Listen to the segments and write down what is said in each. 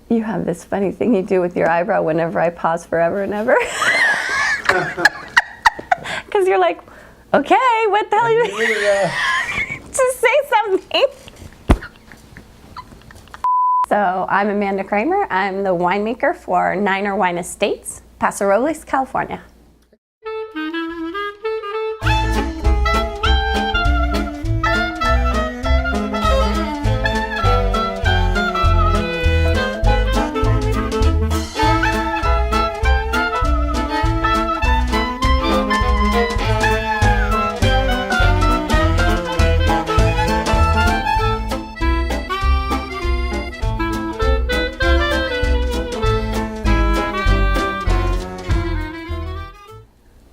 You have this funny thing you do with your eyebrow whenever I pause forever and ever. Because you're like, okay, what the hell are you doing? Just say something. So I'm Amanda Cramer. I'm the winemaker for Niner Wine Estates, Paso Robles, California.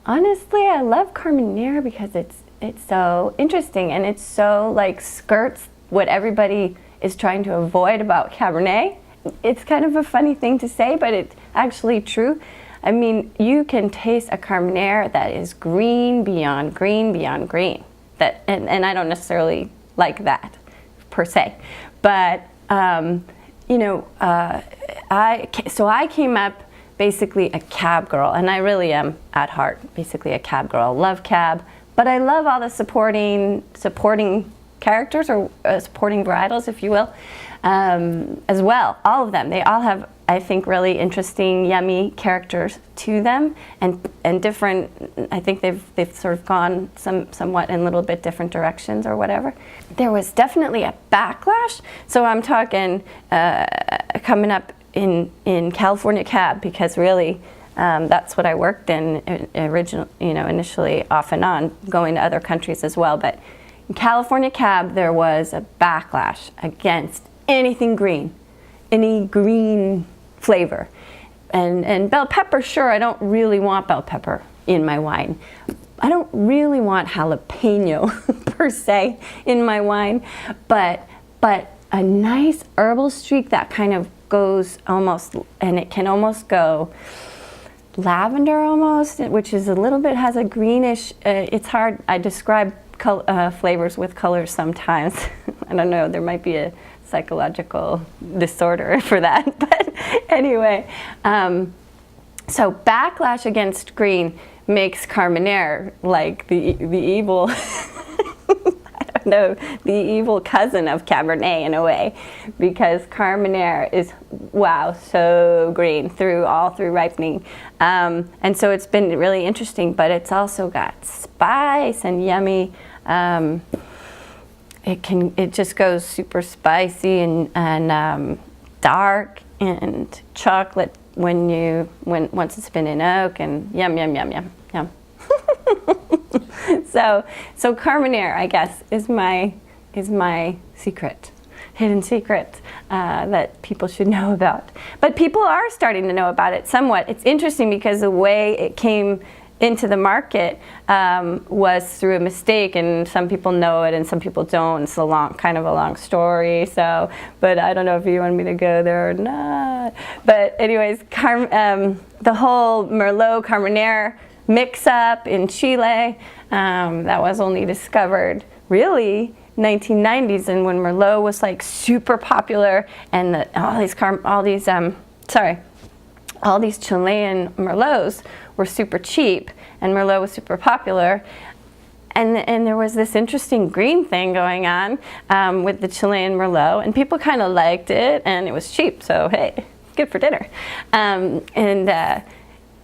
Honestly, I love Carmenere because it's so interesting and it's so like skirts what everybody is trying to avoid about Cabernet. It's kind of a funny thing to say, but it's actually true. I mean, you can taste a Carmenere that is green beyond green beyond green. That and I don't necessarily like that per se, but you know, I came up basically a cab girl, and I really am at heart basically a cab girl. Love cab, but I love all the supporting characters or supporting varietals, if you will, as well. All of them, they all have, I think, really interesting, yummy characters to them, and different. I think they've sort of gone somewhat in a little bit different directions or whatever. There was definitely a backlash. So I'm talking coming up in California cab, because really that's what I worked in initially, off and on, going to other countries as well. But in California cab, there was a backlash against anything green, any green flavor. And bell pepper, sure, I don't really want bell pepper in my wine. I don't really want jalapeno per se in my wine, but a nice herbal streak that kind of goes almost, and it can almost go lavender almost, which is a little bit, has a greenish, it's hard, I describe flavors with colors sometimes. I don't know, there might be a psychological disorder for that, but anyway. So backlash against green makes Carmenere like the evil the evil cousin of Cabernet in a way, because Carmenere is, wow, so green all through ripening. And so it's been really interesting, but it's also got spice and yummy. It just goes super spicy and dark and chocolate once it's been in oak, and yum. So Carmenere, I guess, is my secret, hidden secret that people should know about. But people are starting to know about it somewhat. It's interesting because the way it came into the market was through a mistake, and some people know it and some people don't. It's kind of a long story. So, but I don't know if you want me to go there or not. But anyways, the whole Merlot Carmenere mix-up in Chile, that was only discovered really 1990s, and when Merlot was like super popular, and all these Chilean Merlots were super cheap, and Merlot was super popular, and there was this interesting green thing going on with the Chilean Merlot, and people kind of liked it, and it was cheap, so hey, good for dinner, and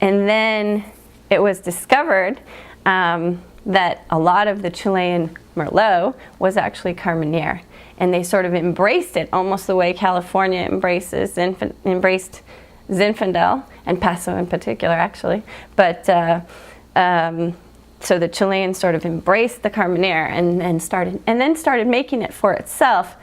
then it was discovered that a lot of the Chilean Merlot was actually Carmenere, and they sort of embraced it almost the way California embraced Zinfandel, and Paso in particular, actually. But so the Chileans sort of embraced the Carmenere and then started making it for itself,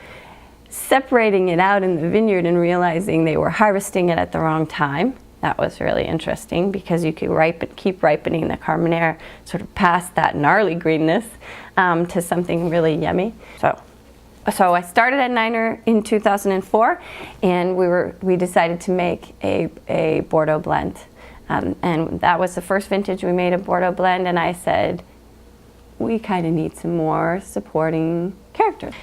separating it out in the vineyard and realizing they were harvesting it at the wrong time. That was really interesting, because you could keep ripening the Carmenere sort of past that gnarly greenness to something really yummy. So I started at Niner in 2004, and we decided to make a Bordeaux blend, and that was the first vintage we made a Bordeaux blend. And I said, we kind of need some more supporting characters.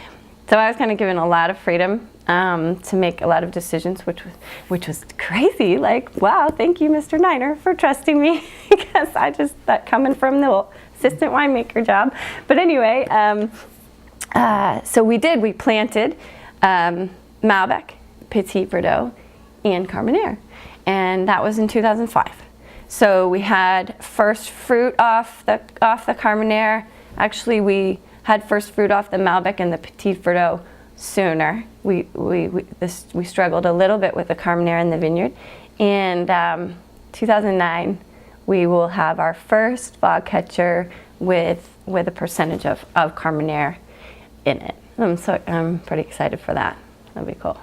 So I was kind of given a lot of freedom to make a lot of decisions, which was crazy. Like, wow, thank you, Mr. Niner, for trusting me, because that coming from the assistant winemaker job. But anyway, so we planted Malbec, Petit Verdot, and Carmenere, and that was in 2005. So we had first fruit off the Carmenere. Actually, we had first fruit off the Malbec and the Petit Verdot sooner. We struggled a little bit with the Carmenere in the vineyard. And 2009, we will have our first fog catcher with a percentage of Carmenere in it. I'm pretty excited for that. That'll be cool.